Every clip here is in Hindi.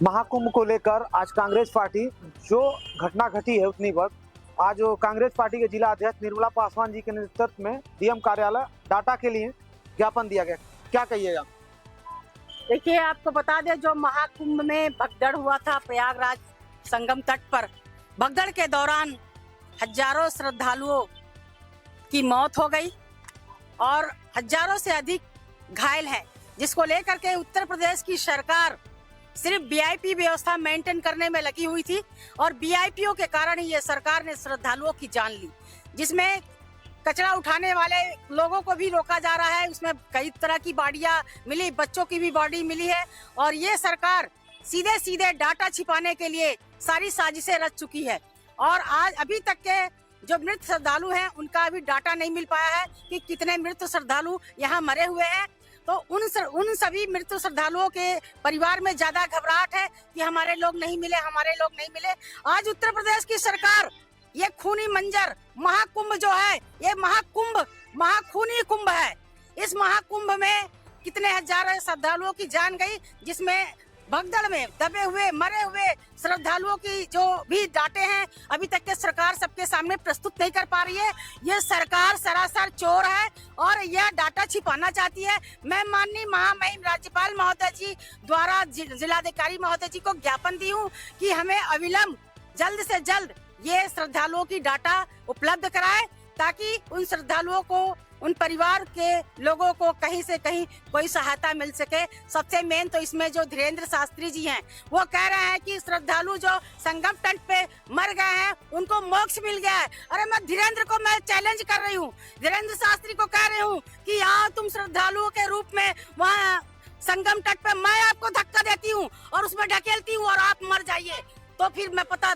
महाकुंभ को लेकर आज कांग्रेस पार्टी जो घटना घटी है उतनी वक्त आज कांग्रेस पार्टी के जिला अध्यक्ष निर्मला पासवान जी के नेतृत्व में डीएम कार्यालय डाटा के लिए ज्ञापन दिया गया। क्या कहिएगा? देखिए, आपको बता दें, जो महाकुंभ में भगदड़ हुआ था प्रयागराज संगम तट पर, भगदड़ के दौरान हजारों श्रद्धालुओं की मौत हो गई और हजारों से अधिक घायल हैं, जिसको लेकर के उत्तर प्रदेश की सरकार सिर्फ वीआईपी व्यवस्था मेंटेन करने में लगी हुई थी और वीआईपीओ के कारण ही ये सरकार ने श्रद्धालुओं की जान ली, जिसमें कचरा उठाने वाले लोगों को भी रोका जा रहा है। उसमें कई तरह की बॉडियां मिली, बच्चों की भी बॉडी मिली है और ये सरकार सीधे सीधे डाटा छिपाने के लिए सारी साजिशें रच चुकी है। और आज अभी तक के जो मृत श्रद्धालु हैं उनका अभी डाटा नहीं मिल पाया है कि कितने मृत श्रद्धालु यहाँ मरे हुए हैं। तो उन सभी मृत श्रद्धालुओं के परिवार में ज्यादा घबराहट है कि हमारे लोग नहीं मिले, हमारे लोग नहीं मिले। आज उत्तर प्रदेश की सरकार ये खूनी मंजर महाकुंभ जो है, ये महाखूनी कुंभ है। इस महाकुंभ में कितने हजार श्रद्धालुओं की जान गई, जिसमें भगदड़ में दबे हुए मरे हुए श्रद्धालुओं की जो भी डाटे हैं अभी तक के सरकार सबके सामने प्रस्तुत नहीं कर पा रही है। ये सरकार सरासर चोर है और यह डाटा छिपाना चाहती है। मैं माननीय महामहिम राज्यपाल महोदय जी द्वारा जिलाधिकारी महोदय जी को ज्ञापन दी हूँ कि हमें अविलंब जल्द से जल्द ये श्रद्धालुओं की डाटा उपलब्ध कराए, ताकि उन श्रद्धालुओं को, उन परिवार के लोगों को कहीं से कहीं कोई सहायता मिल सके। सबसे मेन तो इसमें जो धीरेन्द्र शास्त्री जी हैं, वो कह रहे हैं कि श्रद्धालु जो संगम तट पे मर गए हैं उनको मोक्ष मिल गया है। अरे मैं धीरेन्द्र को मैं चैलेंज कर रही हूँ, धीरेन्द्र शास्त्री को कह रही हूँ कि यहाँ तुम श्रद्धालुओं के रूप में वहाँ संगम तट पे मैं आपको धक्का देती हूँ और उसमें ढकेलती हूँ और आप मर जाइए, तो फिर मैं पता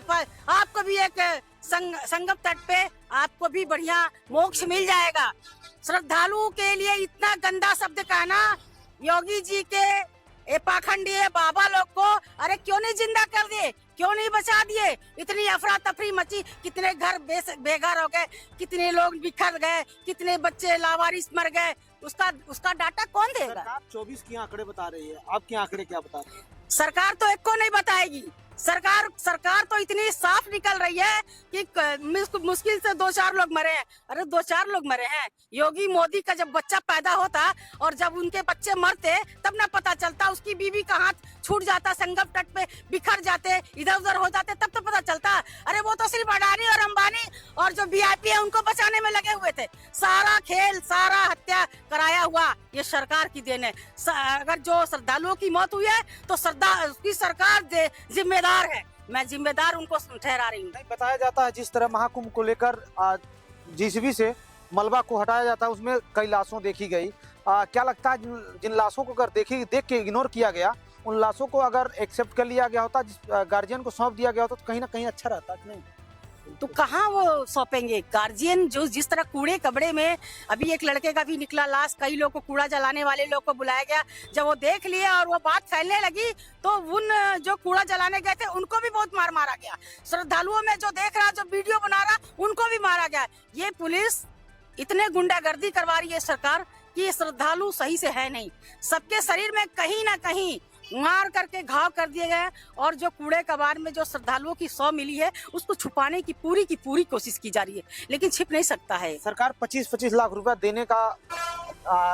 आपको भी एक संगम तट पे आपको भी बढ़िया मोक्ष मिल जाएगा। श्रद्धालुओं के लिए इतना गंदा शब्द कहना, योगी जी के पाखंडी बाबा लोग को अरे क्यों नहीं जिंदा कर दिए, क्यों नहीं बचा दिए? इतनी अफरा तफरी मची, कितने घर बेघर हो गए, कितने लोग बिखर गए, कितने बच्चे लावारिस मर गए, उसका डाटा कौन देगा? सरकार 24 के आंकड़े बता रही है, आपके आंकड़े क्या बता रहे हैं? सरकार तो एक को नहीं बताएगी। सरकार तो इतनी साफ निकल रही है कि मुश्किल से 2-4 लोग मरे हैं। अरे 2-4 लोग मरे हैं? योगी मोदी का जब बच्चा पैदा होता और जब उनके बच्चे मरते तब ना पता चलता, उसकी बीवी का हाथ छूट जाता, संगम तट पे बिखर जाते, इधर उधर हो जाते, तब तो पता चलता। अरे वो तो सिर्फ अडानी और अंबानी और जो वीआईपी है उनको बचाने में लगे हुए थे। सारा खेल, सारा हत्या कराया हुआ ये सरकार की देन है। अगर जो श्रद्धालुओं की मौत हुई है तो उसकी सरकार जिम्मेदार है, मैं जिम्मेदार उनको ठहरा रही हूँ। बताया जाता है जिस तरह महाकुंभ को लेकर जेसीबी से मलबा को हटाया जाता है, उसमें कई लाशों देखी गई। क्या लगता है जिन लाशों को अगर देख के इग्नोर किया गया, उन लाशों को अगर एक्सेप्ट कर लिया गया होता, गार्जियन को सौंप दिया गया होता, तो कहीं ना कहीं अच्छा रहता कि नहीं? तो कहाँ वो सौंपेंगे गार्जियन? जो जिस तरह कूड़े कबड़े में अभी एक लड़के का भी निकला लाश, कई लोग को कूड़ा जलाने वाले लोग को बुलाया गया, जब वो देख लिए और वो बात फैलने लगी तो उन जो कूड़ा जलाने गए थे उनको भी बहुत मारा गया। श्रद्धालुओं में जो देख रहा, जो वीडियो बना रहा, उनको भी मारा गया। ये पुलिस इतने गुंडागर्दी करवा रही है सरकार कि ये श्रद्धालु सही से है नहीं। सबके शरीर में कहीं ना कहीं मार करके घाव कर दिए गए और जो कूड़े कबाड़ में जो श्रद्धालुओं की शव मिली है उसको छुपाने की पूरी कोशिश की जा रही है, लेकिन छिप नहीं सकता है। सरकार 25-25 लाख रुपया देने का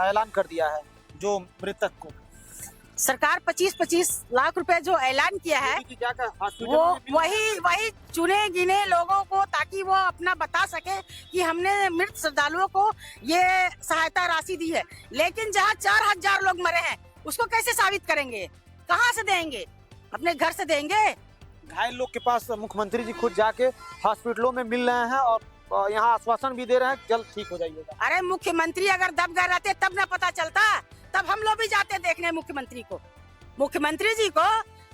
ऐलान कर दिया है जो मृतक को। सरकार 25-25 लाख रुपए जो ऐलान किया है वो वही चुने गिने लोगों को, ताकि वो अपना बता सके कि हमने मृत श्रद्धालुओं को ये सहायता राशि दी है। लेकिन जहाँ 4000 लोग मरे हैं उसको कैसे साबित करेंगे? कहाँ से देंगे? अपने घर से देंगे? घायल लोग के पास मुख्यमंत्री जी खुद जाके हॉस्पिटलों में मिल रहे हैं और यहाँ आश्वासन भी दे रहे हैं जल्द ठीक हो जाइएगा। अरे मुख्यमंत्री अगर दब गए रहते तब ना पता चलता, तब हम लोग भी जाते देखने मुख्यमंत्री को। मुख्यमंत्री जी को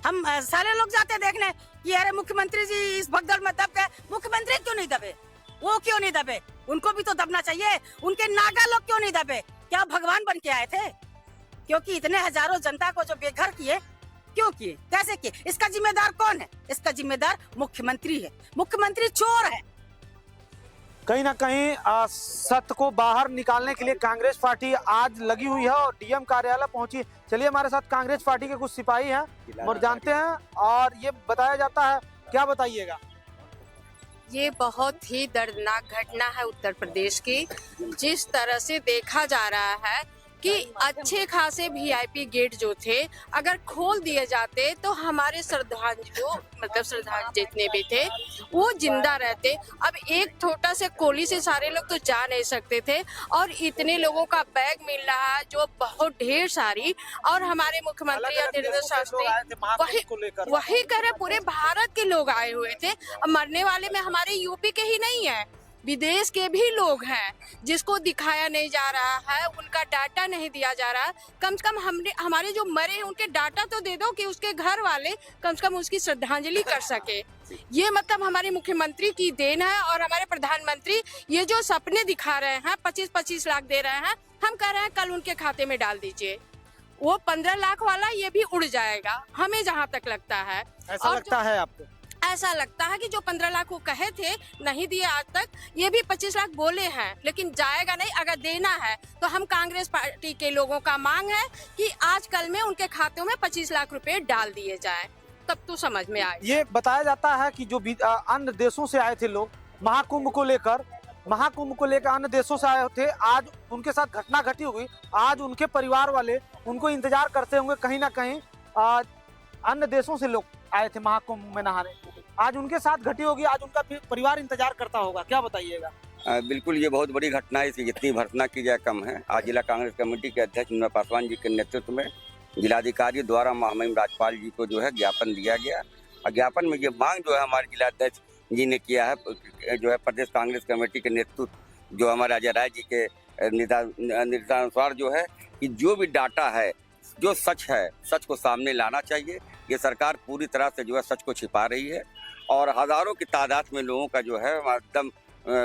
हम सारे लोग जाते देखने कि अरे मुख्यमंत्री जी इस भगदड़ में दब गए। मुख्यमंत्री क्यों नहीं दबे? वो क्यों नहीं दबे? उनको भी तो दबना चाहिए। उनके नागा लोग क्यों नहीं दबे? क्या भगवान बन के आए थे? क्योंकि इतने हजारों जनता को जो बेघर किए, क्यों किए, कैसे किए? इसका जिम्मेदार कौन है? इसका जिम्मेदार मुख्यमंत्री है। मुख्यमंत्री चोर है। कहीं ना कहीं सत्य को बाहर निकालने के लिए कांग्रेस पार्टी आज लगी हुई है और डीएम कार्यालय पहुंची। चलिए हमारे साथ कांग्रेस पार्टी के कुछ सिपाही हैं और जानते हैं, और ये बताया जाता है, क्या बताइएगा? ये बहुत ही दर्दनाक घटना है उत्तर प्रदेश की। जिस तरह से देखा जा रहा है कि अच्छे खासे वीआईपी गेट जो थे अगर खोल दिए जाते तो हमारे श्रद्धालु जितने भी थे वो जिंदा रहते। अब एक छोटा से कोली से सारे लोग तो जा नहीं सकते थे और इतने लोगों का बैग मिल रहा है जो बहुत ढेर सारी। और हमारे मुख्यमंत्री धीरेन्द्र शास्त्री वही कह रहे, पूरे भारत के लोग आए हुए थे। मरने वाले में हमारे यूपी के ही नहीं है, विदेश के भी लोग हैं जिसको दिखाया नहीं जा रहा है, उनका डाटा नहीं दिया जा रहा है। कम से कम हमारे जो मरे हैं उनके डाटा तो दे दो कि उसके घर वाले कम से कम उसकी श्रद्धांजलि कर सके। ये मतलब हमारे मुख्यमंत्री की देन है। और हमारे प्रधानमंत्री ये जो सपने दिखा रहे हैं, 25-25 लाख दे रहे हैं, हम कह रहे हैं कल उनके खाते में डाल दीजिए। वो 15 लाख वाला ये भी उड़ जाएगा, हमें जहाँ तक लगता है। ऐसा लगता है आपको? ऐसा लगता है कि जो 15 लाख वो कहे थे नहीं दिए आज तक, ये भी 25 लाख बोले हैं, लेकिन जाएगा नहीं। अगर देना है तो हम कांग्रेस पार्टी के लोगों का मांग है कि आजकल में उनके खातों में 25 लाख रुपए डाल दिए जाए, तब तो समझ में आए। ये बताया जाता है कि जो अन्य देशों से आए थे लोग महाकुंभ को लेकर अन्य देशों से आए थे, आज उनके साथ घटना घटी हुई, आज उनके परिवार वाले उनको इंतजार करते होंगे। कहीं ना कहीं अन्य देशों से लोग आए थे महाकुंभ में नहाने, आज उनके साथ घटी होगी, आज उनका परिवार इंतजार करता होगा। क्या बताइएगा? बिल्कुल, ये बहुत बड़ी घटना है, इसकी जितनी भर्त्सना की जाए कम है। आज जिला कांग्रेस कमेटी के अध्यक्ष विनोद पासवान जी के नेतृत्व में जिलाधिकारी द्वारा महामहिम राज्यपाल जी को जो है ज्ञापन दिया गया। और ज्ञापन में ये मांग जो है हमारे जिलाध्यक्ष जी ने किया है, जो है प्रदेश कांग्रेस कमेटी के नेतृत्व जो हमारे अजय राय जी के निर्देशानुसार जो है कि जो भी डाटा है, जो सच है, सच को सामने लाना चाहिए। ये सरकार पूरी तरह से जो है सच को छिपा रही है और हजारों की तादाद में लोगों का जो है एकदम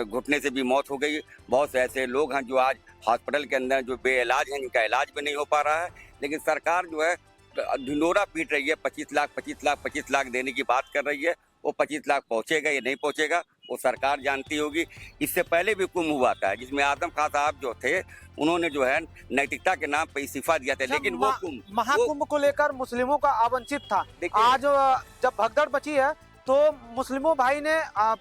घुटने से भी मौत हो गई। बहुत से ऐसे लोग हैं जो आज हॉस्पिटल के अंदर जो बेइलाज हैं, जिनका इलाज भी नहीं हो पा रहा है। लेकिन सरकार जो है ढिंडोरा पीट रही है, 25 लाख देने की बात कर रही है। वो 25 लाख पहुंचेगा या नहीं पहुंचेगा वो सरकार जानती होगी। इससे पहले भी कुंभ हुआ था जिसमें आजम खान साहब जो थे उन्होंने जो है नैतिकता के नाम पे इस्तीफा दिया था, लेकिन वो महाकुंभ को लेकर मुस्लिमों का अवंचित था। आज जब भगदड़ बची है तो मुस्लिमों भाई ने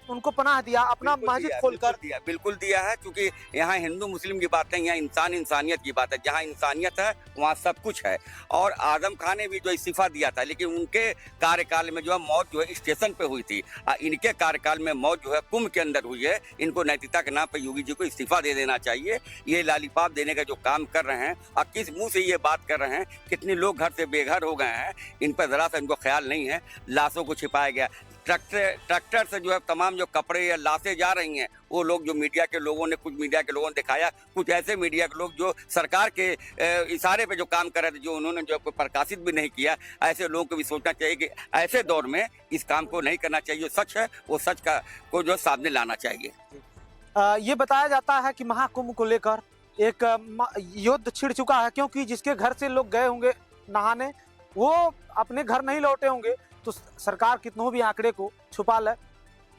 उनको पनाह दिया, अपना मस्जिद खोलकर दिया, बिल्कुल दिया है। क्योंकि यहाँ हिंदू मुस्लिम की बात नहीं, यहाँ इंसानियत की बात है। जहाँ इंसानियत है वहाँ सब कुछ है। और आजम खान ने भी जो इस्तीफा दिया था, लेकिन उनके कार्यकाल में जो है मौत जो है स्टेशन पे हुई थी। इनके कार्यकाल में मौत जो है कुंभ के अंदर हुई है। इनको नैतिकता के नाम पर योगी जी को इस्तीफा दे देना चाहिए। ये लालीपाप देने का जो काम कर रहे हैं और किस मुँह से ये बात कर रहे हैं, कितने लोग घर से बेघर हो गए हैं, इन पर जरा सा इनको ख्याल नहीं है। लाशों को छिपाया गया, ट्रैक्टर से जो है तमाम जो कपड़े या लाशें जा रही हैं, वो लोग जो मीडिया के लोगों ने, कुछ मीडिया के लोगों ने दिखाया, कुछ ऐसे मीडिया के लोग जो सरकार के इशारे पे जो काम कर रहे थे, जो उन्होंने जो प्रकाशित भी नहीं किया। ऐसे लोगों को भी सोचना चाहिए कि ऐसे दौर में इस काम को नहीं करना चाहिए। सच है वो सच का को जो सामने लाना चाहिए। ये बताया जाता है कि महाकुंभ को लेकर एक युद्ध छिड़ चुका है, क्योंकि जिसके घर से लोग गए होंगे नहाने वो अपने घर नहीं लौटे होंगे। तो सरकार कितनों भी आंकड़े को छुपा ले,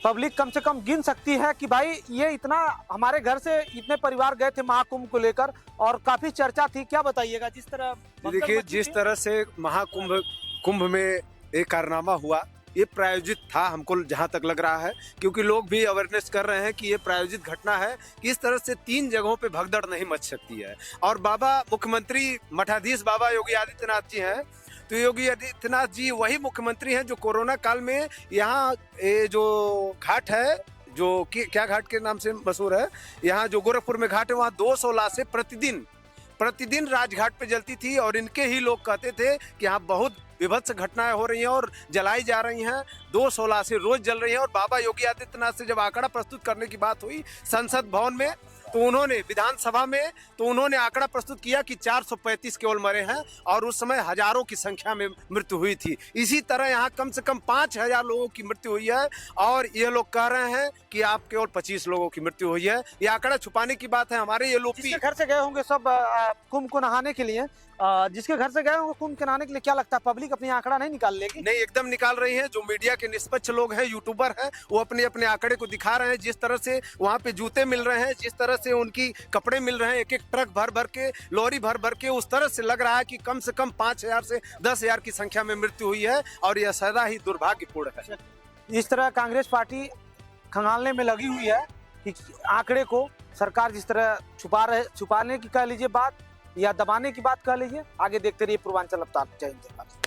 पब्लिक कम से कम गिन सकती है कि भाई ये इतना हमारे घर से इतने परिवार गए थे महाकुंभ को लेकर और काफी चर्चा थी। क्या बताइएगा? जिस तरह देखिए, जिस तरह से कुंभ में एक कारनामा हुआ, ये प्रायोजित था, हमको जहां तक लग रहा है, क्योंकि लोग भी अवेयरनेस कर रहे हैं कि ये प्रायोजित घटना है कि इस तरह से 3 जगहों पे भगदड़ नहीं मच सकती है। और बाबा मुख्यमंत्री मठाधीश बाबा योगी आदित्यनाथ जी हैं, तो योगी आदित्यनाथ जी वही मुख्यमंत्री हैं जो कोरोना काल में यहाँ जो घाट है, जो क्या घाट के नाम से मशहूर है, यहाँ जो गोरखपुर में घाट है, वहाँ 200 लाशें प्रतिदिन राजघाट पे जलती थी। और इनके ही लोग कहते थे कि यहाँ बहुत विभत्स घटनाएं हो रही हैं और जलाई जा रही हैं, 216 से रोज जल रही हैं। और बाबा योगी आदित्यनाथ से जब आंकड़ा प्रस्तुत करने की बात हुई संसद भवन में, तो उन्होंने विधानसभा में आंकड़ा प्रस्तुत किया कि 435 केवल मरे हैं और उस समय हजारों की संख्या में मृत्यु हुई थी। इसी तरह यहाँ कम से कम 5000 लोगों की मृत्यु हुई है और ये लोग कह रहे हैं कि आप केवल 25 लोगों की मृत्यु हुई है। ये आंकड़ा छुपाने की बात है। हमारे ये लोग जिसके घर से गए होंगे सब कुंभ को नहाने के लिए, जिसके घर से गए होंगे कुंभ के नहाने के लिए, क्या लगता है पब्लिक अपनी आंकड़ा नहीं निकाल लेगी? नहीं, एकदम निकाल रही है। जो मीडिया के निष्पक्ष लोग हैं, यूट्यूबर हैं, वो अपने अपने आंकड़े को दिखा रहे हैं। जिस तरह से वहाँ पे जूते मिल रहे हैं, जिस तरह से उनकी कपड़े मिल रहे हैं, एक एक ट्रक भर भर के, लॉरी भर भर के, उस तरह से लग रहा है कि कम से कम 5000 से 10000 की संख्या में मृत्यु हुई है और यह सदा ही दुर्भाग्यपूर्ण है। इस तरह कांग्रेस पार्टी खंगालने में लगी हुई है कि आंकड़े को सरकार जिस तरह छुपाने की कह लीजिए बात या दबाने की बात कह लीजिए। आगे देखते रहिए पूर्वांचल अवतार। जय हिंद।